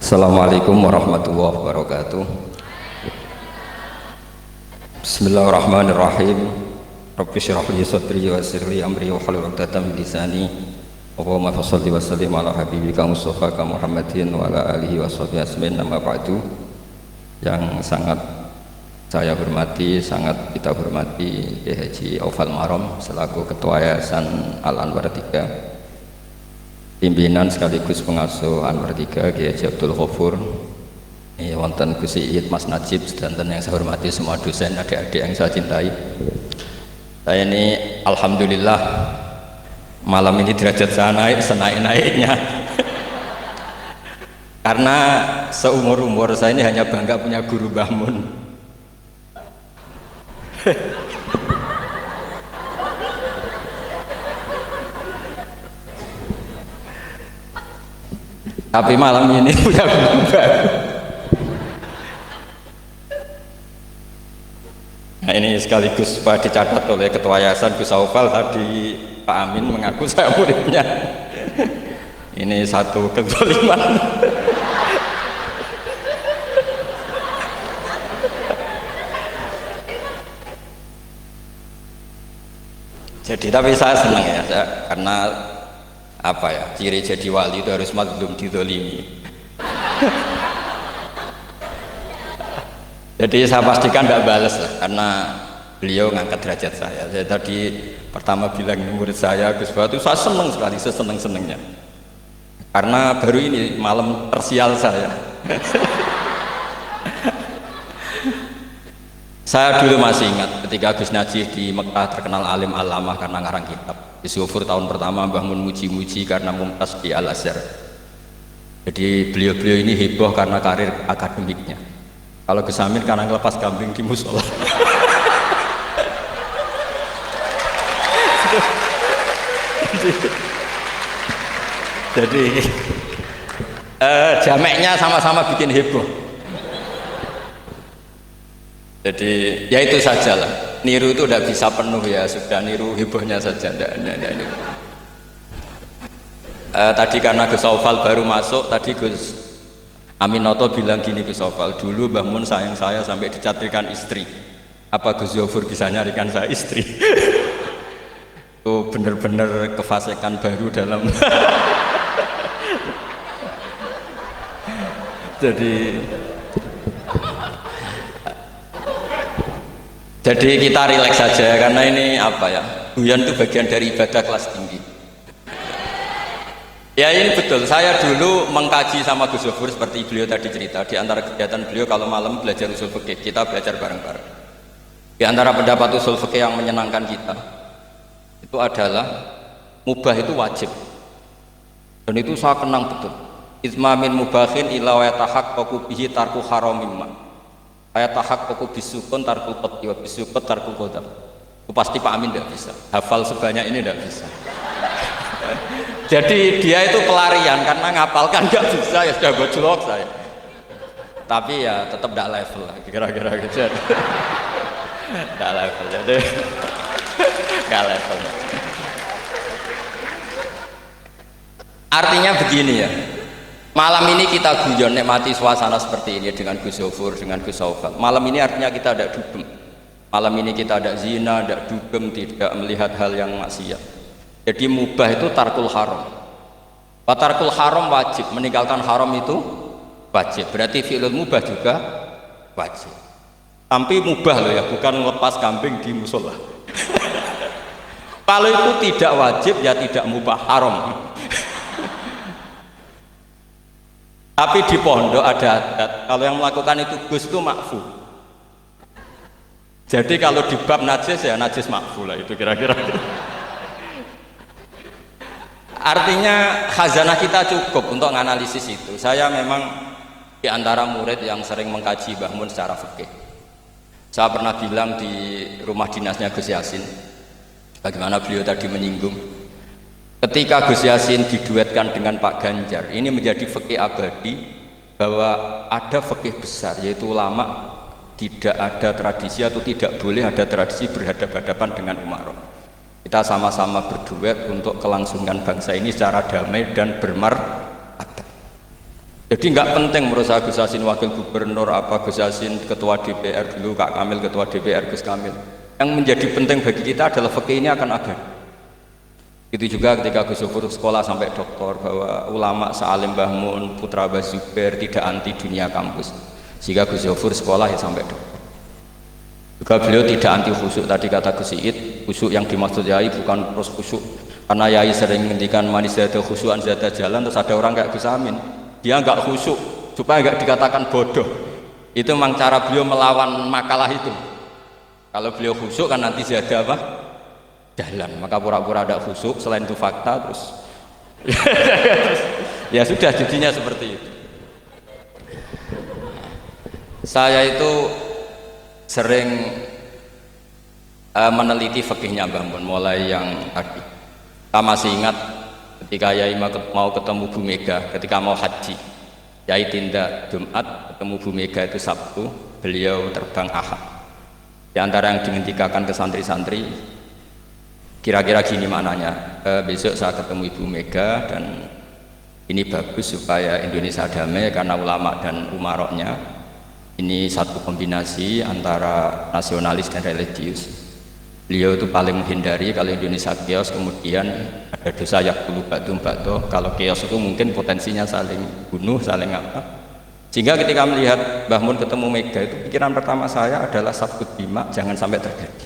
Assalamualaikum warahmatullahi wabarakatuh. Bismillahirrahmanirrahim. Rabbi shrah li sadri wa yassir li amri wahlul 'uqdatam min lisani. Allahumma shalli wa sallim ala habibika Mustafa Muhammadin wa ala alihi wa sahbihi asmin. Nama ba'du. Yang sangat saya hormati, sangat kita hormati Kiai Haji Aufal Marom selaku Ketua Yayasan Al Anwar 3, pimpinan sekaligus pengasuh Anwar 3 Kiai Haji Abdul Ghafur, wonten Gus Iid, Mas Najib, sedanten yang saya hormati semua dosen, adik-adik yang saya cintai. Saya ini alhamdulillah malam ini derajat saya naik senaik-naiknya karena seumur-umur saya ini hanya bangga punya guru Mbah Mun. Tapi malam ini punya guru baru. Nah, ini sekaligus supaya dicatat oleh Ketua Yayasan Gus Aufal, tadi Pak Amin mengaku saya muridnya. Ini satu kezaliman. Jadi tapi saya senang ya, karena apa ya, ciri jadi wali itu harus mazlum dizalimi. Jadi saya pastikan tidak balas lah, karena beliau ngangkat derajat saya. Saya tadi pertama bilang murid saya Gus Batu, saya senang sekali, seseneng-senengnya. Karena baru ini malam tersial saya. Saya dulu masih ingat ketika Gus Najih di Mekah terkenal alim alamah karena ngarang kitab. Gus Ghafur tahun pertama Mbah Mun muji-muji karena mumtaz di Al Azhar. Jadi beliau-beliau ini heboh karena karir akademiknya. Kalau Gus Amin karena ngelepas kambing di musola. Jadi jameknya sama-sama bikin heboh. Jadi ya itu sajalah. Niru itu udah bisa penuh ya, sudah niru hebohnya saja. Tadi karena Gus Aufal baru masuk, tadi Gus Aminoto bilang gini, Gus Aufal, dulu Mbah Mun sayang saya sampai dicatrikan istri. Apa Gus Ghafur bisa nyarikan saya istri? Itu bener-bener kefasikan baru dalam. Jadi kita rileks saja, karena ini apa ya, guyon itu bagian dari ibadah kelas tinggi. Ya ini betul, saya dulu mengkaji sama Gus Ghafur seperti beliau tadi cerita. Di antara kegiatan beliau kalau malam belajar usul fikih, kita belajar bareng-bareng. Di antara pendapat usul fikih yang menyenangkan kita itu adalah mubah itu wajib, dan itu saya kenang betul. Izmamin mubahin ila wa yatahaqqaqu bihi tarku haramimma wa yatahaqqaqu bisukun tarkul qat'i wa bisukut tarkul qadar. Itu pasti Pak Amin tidak bisa hafal sebanyak ini, tidak bisa. Jadi dia itu pelarian, karena ngapalkan nggak bisa, ya sudah gojlok saya. Tapi ya tetap tidak level lah, kira-kira gitu. Tidak level, jadi nggak level. Artinya begini ya, malam ini kita guyon nikmati suasana seperti ini dengan Gus Ghafur, dengan Gus Aufal. Malam ini artinya kita ada dugem. Malam ini kita ada zina, ada dugem, tidak melihat hal yang maksiat. Jadi mubah itu tarkul haram. Tarkul haram wajib, meninggalkan haram itu wajib. Berarti fi'lul mubah juga wajib. Tapi mubah loh ya, bukan lepas kambing di musola. Kalau itu tidak wajib ya tidak mubah, haram. Tapi di pondok ada adat, kalau yang melakukan itu Gus itu makfu. Jadi kalau di bab najis ya najis makfu lah, itu kira-kira. Artinya khazanah kita cukup untuk menganalisis itu. Saya memang di antara murid yang sering mengkaji Mbah Mun secara fikih. Saya pernah bilang di rumah dinasnya Gus Yasin, bagaimana beliau tadi menyinggung, ketika Gus Yasin diduetkan dengan Pak Ganjar, ini menjadi fikih abadi bahwa ada fikih besar, yaitu ulama tidak ada tradisi atau tidak boleh ada tradisi berhadapan-hadapan dengan umarok. Kita sama-sama berduet untuk kelangsungan bangsa ini secara damai dan bermartabat. Jadi nggak penting menurut saya Gus Yassin wakil gubernur, apa Gus Yassin ketua DPR dulu, Kak Kamil ketua DPR, Gus Kamil. Yang menjadi penting bagi kita adalah fikih ini akan ada. Itu juga ketika Gus Yofur sekolah sampai doktor, bahwa ulama sealim Mbah Mun, putra Mbah Zubair tidak anti dunia kampus, sehingga Gus Yofur sekolah ya sampai doktor. Juga beliau tidak anti khusyuk, tadi kata Gus Iid, khusyuk yang dimaksud Yai bukan terus khusyuk, karena Yai sering menghentikan manis zada khusyuan zada jalan, terus ada orang kayak Gus Amin, dia nggak khusyuk supaya nggak dikatakan bodoh. Itu memang cara beliau melawan makalah itu. Kalau beliau khusyuk kan nanti zada apa? Jalan, maka pura-pura ada khusyuk, selain itu fakta terus ya sudah jadinya seperti itu. Saya itu sering meneliti fikihnya Mbah Mun, mulai yang tadi. Kita masih ingat ketika Yai mau ketemu Bu Mega, ketika mau haji, Yai tindak Jumat, ketemu Bu Mega itu Sabtu, beliau terbang Ahad. Di antara yang dihentikan ke santri-santri, kira-kira gini maknanya, besok saya ketemu Ibu Mega dan ini bagus supaya Indonesia damai karena ulama dan umaroknya ini satu kombinasi antara nasionalis dan religius. Beliau itu paling menghindari kalau Indonesia chaos, kemudian ada dosa yakulu ba'dum ba'do. Kalau chaos itu mungkin potensinya saling bunuh, saling apa. Sehingga ketika melihat Mbah Mun ketemu Mega itu, pikiran pertama saya adalah sabut bima, jangan sampai terjadi.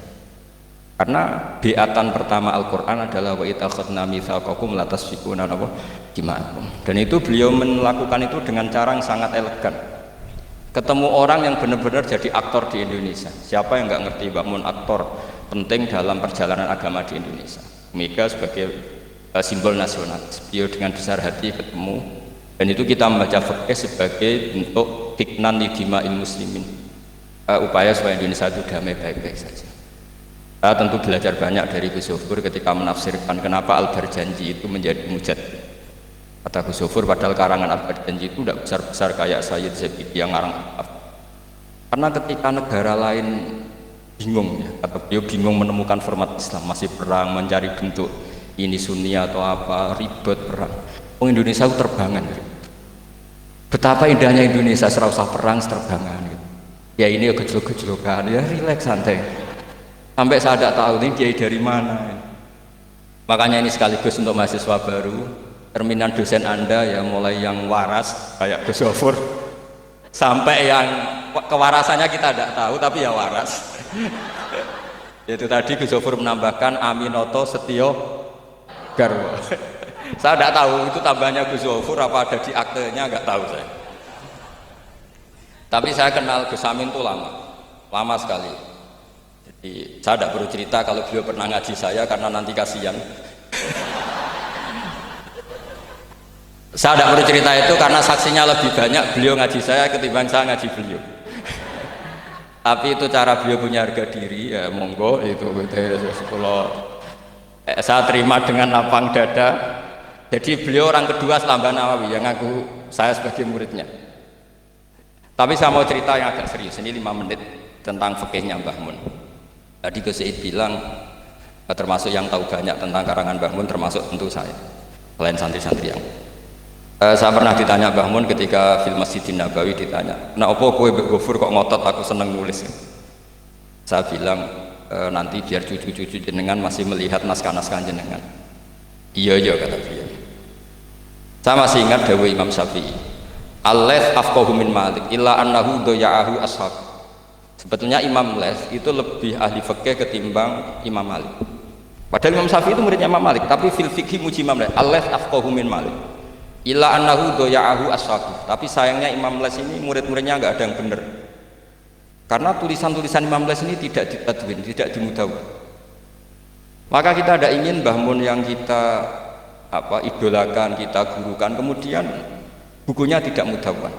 Karena biatan pertama Al-Quran adalah wa itakhadna mitsaqakum la tasfikuna dima'akum. Dan itu beliau melakukan itu dengan cara yang sangat elegan. Ketemu orang yang benar-benar jadi aktor di Indonesia. Siapa yang nggak ngerti Mbah Mun aktor penting dalam perjalanan agama di Indonesia. Mega sebagai simbol nasional. Beliau dengan besar hati ketemu, dan itu kita membaca fikih sebagai bentuk hiknan lidima'il muslimin, upaya supaya Indonesia itu damai baik-baik saja. Saya tentu belajar banyak dari Gus Yofur ketika menafsirkan kenapa Al-Barjanji itu menjadi mujaddid. Kata Gus Yofur, padahal karangan Al-Barjanji itu tidak besar-besar kayak Sayyid Zabidi yang ngarang. Karena ketika negara lain bingung, ya, kata beliau bingung menemukan format Islam, masih perang, mencari bentuk ini Sunni atau apa, ribet perang. Indonesia itu terbangan. Betapa indahnya Indonesia, serah usah perang, terbangan. Gitu. Ya ini ya gejlok-gejlokan, ya rileks santai. Sampai saya tidak tahu ini kiai dari mana. Makanya ini sekaligus untuk mahasiswa baru, terminan dosen Anda ya, mulai yang waras kayak Gus Yofur sampai yang kewarasannya kita tidak tahu tapi ya waras. Itu tadi Gus Yofur menambahkan Aminoto Setio Garwo. Saya tidak tahu itu tambahnya Gus Yofur apa ada di aktenya, nggak tahu saya. Tapi saya kenal Gus Amin itu lama sekali. Jadi saya tidak perlu cerita kalau beliau pernah ngaji saya karena nanti kasihan. Saya tidak perlu cerita itu karena saksinya lebih banyak beliau ngaji saya ketimbang saya ngaji beliau. Tapi itu cara beliau punya harga diri, ya monggo itu kalau saya terima dengan lapang dada. Jadi beliau orang kedua setelah Mbah Nawawi yang ngaku saya sebagai muridnya. Tapi saya mau cerita yang agak serius, ini 5 menit tentang fikihnya Mbah Mun. Tadi Gus Said bilang termasuk yang tahu banyak tentang karangan Mbah Mun termasuk tentu saya, selain santri-santri yang saya pernah ditanya Mbah Mun ketika film Masjidin Nabawi, ditanya, nah apa kowe Mbak Gofur kok ngotot aku seneng nulis. Saya bilang nanti biar cucu-cucu jenengan masih melihat naskah-naskah jenengan. Iya kata beliau. Saya masih ingat dawuh Imam Syafi'i, al-laits afqahu min Malik illa annahu daya'ahu ashab. Sebetulnya Imam Les itu lebih ahli fikih ketimbang Imam Malik. Padahal Imam Syafi'i itu muridnya Imam Malik, tapi fil fikih muji Imam Les, al-laits afqahu min Malik illa annahu daya'ahu ashab. Tapi sayangnya Imam Les ini murid-muridnya nggak ada yang benar. Karena tulisan-tulisan Imam Les ini tidak ditadwin, tidak dimudawwan. Maka kita tidak ingin Mbah Mun yang kita idolakan, kita gurukan, kemudian bukunya tidak mudawwan.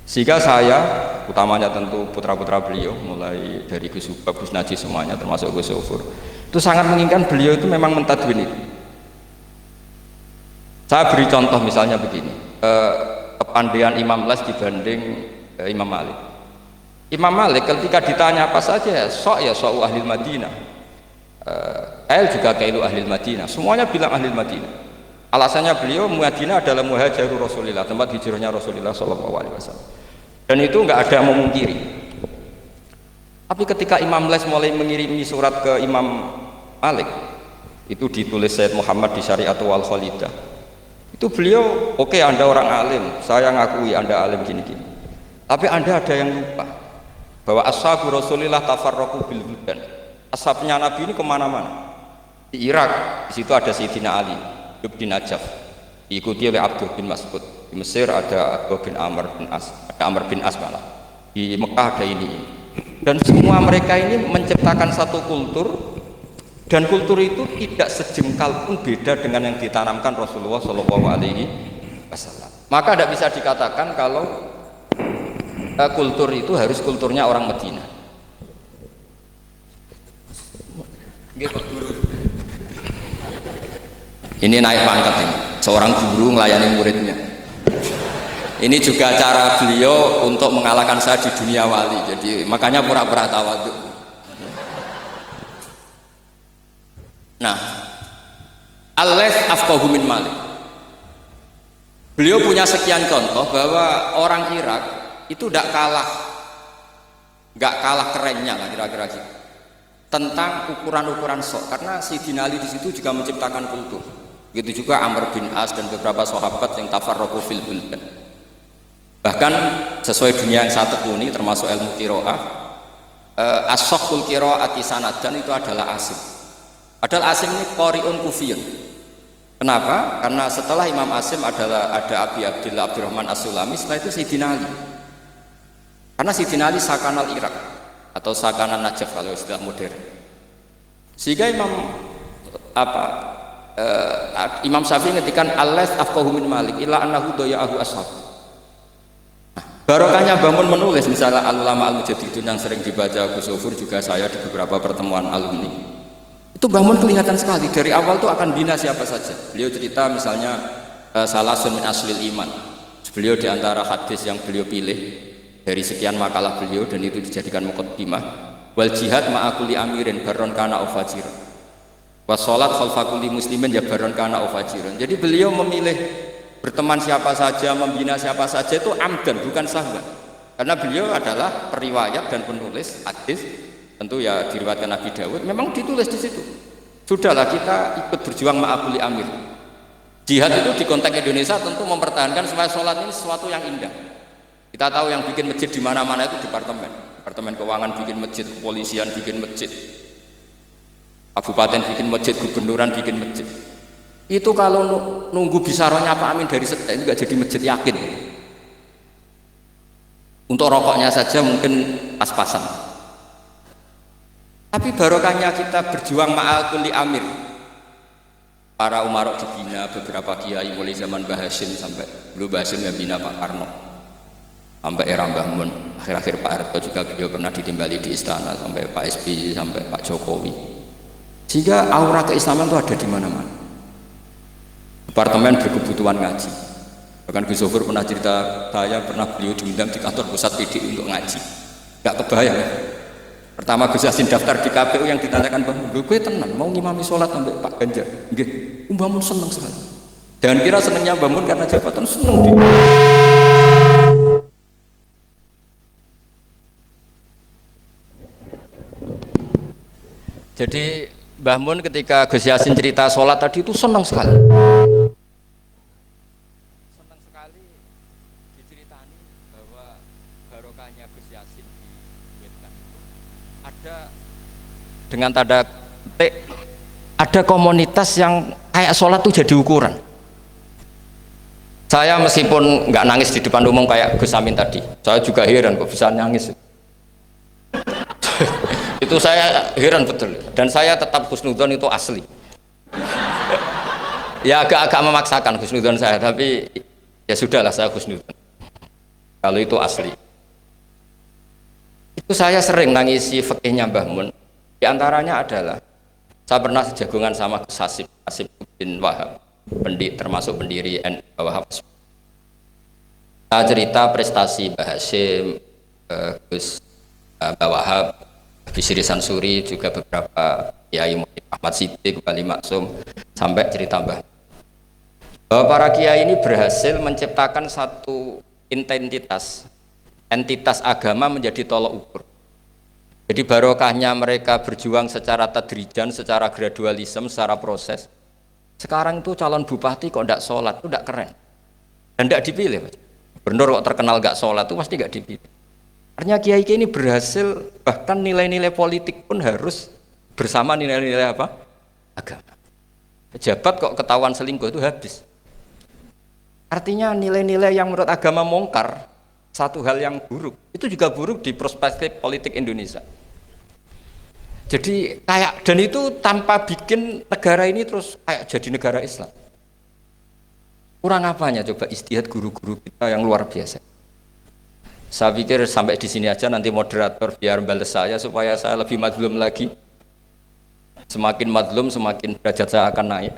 Sehingga saya, utamanya tentu putra-putra beliau, mulai dari Gus Subab, Gus Najih semuanya, termasuk Gus Yofur, itu sangat menginginkan beliau itu memang mentadwin itu. Saya beri contoh misalnya begini, kepandaian Imam Les dibanding Imam Malik. Imam Malik ketika ditanya apa saja, sok ahli Madinah, Kail juga kailu ahli Madinah, semuanya bilang ahli Madinah. Alasannya beliau Madinah adalah muhajirul Rasulillah, tempat hijrahnya Rasulullah Shallallahu Alaihi Wasallam. Dan itu nggak ada yang memungkiri. Tapi ketika Imam Les mulai mengirimi surat ke Imam Malik, itu ditulis Sayyid Muhammad di Syariatul Wal Khalidah. Itu beliau, oke, Anda orang alim, saya ngakui Anda alim gini-gini. Tapi Anda ada yang lupa bahwa ashabu Rasulillah tafarraqu bil buldan. Ashabnya Nabi ini kemana-mana. Di Irak, di situ ada Sayyidina Ali di Najaf, diikuti oleh Abdul bin Mas'ud. Di Mesir ada Abdul bin Amr bin As, ada Amr bin As malah. Di Mekah ada ini. Dan semua mereka ini menciptakan satu kultur, dan kultur itu tidak sejengkal pun beda dengan yang ditanamkan Rasulullah Shallallahu Alaihi Wasallam. Maka tidak bisa dikatakan kalau kultur itu harus kulturnya orang Madinah. Ini naik pangkat ini, seorang guru melayani muridnya. Ini juga cara beliau untuk mengalahkan saya di dunia wali. Jadi makanya pura-pura tawadhu. Nah, Al-Laits afqahu min Malik. Beliau punya sekian contoh bahwa orang Irak itu tidak kalah kerennya lah kira-kira gitu. Tentang ukuran-ukuran sok, karena Sayyidina Ali di situ juga menciptakan kultur. Begitu juga Amr bin As dan beberapa sahabat yang tafarraqu fil buldan. Bahkan sesuai dunia yang saya tekuni termasuk ilmu qiraah, as-sakhul qiraati sanadan itu adalah Asim. Padahal Asim ini qari'un kufiyun. Kenapa? Karena setelah Imam Asim ada Abi Abdillah Abdurrahman As-Sulami, setelah itu Sayyidina Ali. Karena Sayyidina Ali sakanal Irak atau sakanan Najaf kalau istilah modern. Sehingga Imam Syafi'i ngetikan Al-Laits afqahu min Malik illa annahu daya'ahu ashab. Nah, barokahnya bangun menulis misalnya al-ulama al-mujaddidun yang sering dibaca Gus Sofur, juga saya di beberapa pertemuan alumni. Itu bangun kelihatan sekali dari awal tuh akan bina siapa saja. Beliau cerita misalnya salasun min aslil iman. Beliau di antara hadis yang beliau pilih dari sekian makalah beliau dan itu dijadikan muqaddimah, wal jihad ma'akuli amirin baron kana ufajiran. Wassalat khalfa kulli muslimin ya baron kana ufajiran. Jadi beliau memilih berteman siapa saja, membina siapa saja itu amdan, bukan sahwan. Karena beliau adalah periwayat dan penulis hadis, tentu ya diriwayatkan Nabi Dawud, memang ditulis di situ. Sudahlah kita ikut berjuang ma'akuli amir. Jihad itu di konteks Indonesia tentu mempertahankan supaya sholat ini sesuatu yang indah. Kita tahu yang bikin masjid di mana-mana itu departemen keuangan bikin masjid, kepolisian bikin masjid, kabupaten bikin masjid, gubernuran bikin masjid. Itu kalau nunggu bisarohnya Pak Amin dari setel itu nggak jadi masjid, yakin. Untuk rokoknya saja mungkin pas-pasan. Tapi barokahnya kita berjuang ma'al kulli amir. Para umarok dibina, beberapa kiai mulai zaman Mbah Hasyim sampai dulu Mbah Hasyim yang bina Pak Karno. Sampai era Mbah Mun, akhir-akhir Pak Harto juga beliau pernah ditimbali di istana, sampai Pak SBY, sampai Pak Jokowi. Sehingga aura keislaman itu ada di mana-mana. Departemen berkebutuhan ngaji. Bahkan Gus Sofur pernah cerita, saya pernah beliau diundang di kantor pusat PDI untuk ngaji. Gak kebayang ya. Pertama Gus Yassin daftar di KPU yang ditanyakan, Bang, gue tenang, mau ngimami sholat sampai Pak Ganjar. Nggih, Mbah Mun seneng sekali. Jangan kira senengnya Mbah Mun karena jabatan, seneng dia. Jadi Mbah Mun ketika Gus Yassin cerita sholat tadi itu senang sekali. Senang sekali diceritani bahwa barokahnya Gus Yassin di Wetan itu ada dengan tanda petik, ada komunitas yang kayak sholat tuh jadi ukuran. Saya meskipun nggak nangis di depan umum kayak Gus Amin tadi, saya juga heran kok bisa nangis. Itu saya heran betul, dan saya tetap husnudzon itu asli. Ya agak-agak memaksakan husnudzon saya, tapi ya sudahlah saya husnudzon kalau itu asli. Itu saya sering nangisi fikihnya Mbah Mun. Di antaranya adalah saya pernah sejagongan sama Gus Hasib bin Wahab, termasuk pendiri NU Wahab. Saya cerita prestasi Mbah Hasyim, Gus Wahab, Bisri Sansuri, juga beberapa Kiai Ahmad Siddiq, Wali Maksum, sampai cerita Mbah. Bahwa para kiai ini berhasil menciptakan satu entitas agama menjadi tolok ukur. Jadi barokahnya mereka berjuang secara tadrijan, secara gradualisme, secara proses. Sekarang itu calon bupati kok tidak sholat, itu tidak keren. Dan tidak dipilih. Gubernur kok terkenal nggak sholat, itu pasti nggak dipilih. Artinya kiai ini berhasil, bahkan nilai-nilai politik pun harus bersama nilai-nilai apa? Agama. Pejabat kok ketahuan selingkuh itu habis. Artinya nilai-nilai yang menurut agama mungkar, satu hal yang buruk, itu juga buruk di perspektif politik Indonesia. Jadi kayak, dan itu tanpa bikin negara ini terus kayak jadi negara Islam. Kurang apanya coba ijtihad guru-guru kita yang luar biasa. Saya pikir sampai di sini aja, nanti moderator biar balas saya supaya saya lebih madlum lagi. Semakin madlum semakin derajat saya akan naik.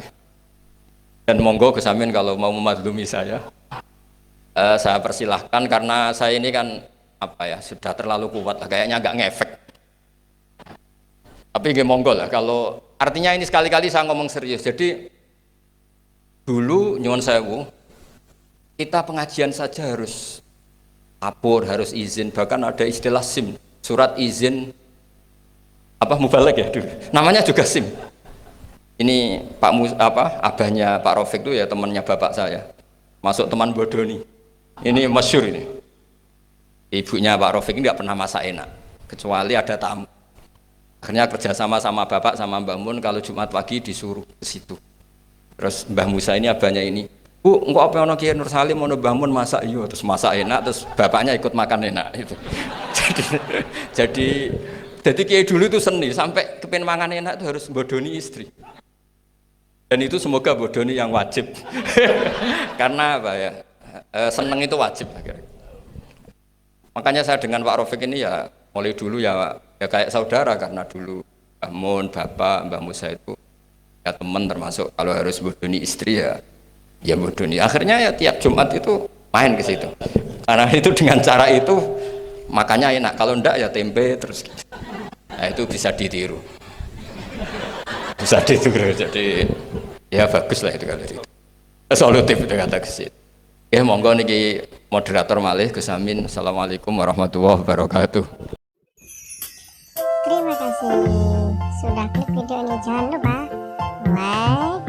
Dan monggo Gus Amin kalau mau memadlumi saya persilahkan, karena saya ini kan sudah terlalu kuat lah, kayaknya agak ngefek. Tapi nggih monggo lah, kalau artinya ini sekali-kali saya ngomong serius. Jadi dulu nyuwun sewu, kita pengajian saja harus lapor, harus izin, bahkan ada istilah SIM, surat izin mubalek ya dulu. Namanya juga SIM. Ini abahnya Pak Rafiq itu ya temannya bapak saya. Masuk teman bodoh nih. Ini masyhur ini. Ibunya Pak Rafiq ini tidak pernah masak enak, kecuali ada tamu. Akhirnya kerjasama sama bapak sama Mbah Mun, kalau Jumat pagi disuruh ke situ. Terus Mbah Musa ini abahnya ini, Bu, engkau apa ono Kiai Nur Salim ono Mbah Mun masak, iya, terus masak enak, terus bapaknya ikut makan enak itu. jadi Kiai dulu itu seni, sampai kepen mangan enak itu harus bodoni istri. Dan itu semoga bodoni yang wajib. Karena seneng itu wajib akhirnya. Makanya saya dengan Pak Rafiq ini ya mulai dulu ya kayak saudara, karena dulu Mbah Mun, bapak, Mbah Musa itu ya teman, termasuk kalau harus bodoni istri ya bodoni. Akhirnya ya tiap Jumat itu main ke situ. Karena itu dengan cara itu makanya enak, kalau enggak ya tempe terus gitu. Nah itu bisa ditiru. Bisa ditiru, jadi ya bagus lah itu kalau itu. Solutif itu kata ke situ. Ya monggo niki moderator malih Gus Amin. Assalamualaikum warahmatullahi wabarakatuh. Terima kasih sudah klik video ini. Jangan lupa like,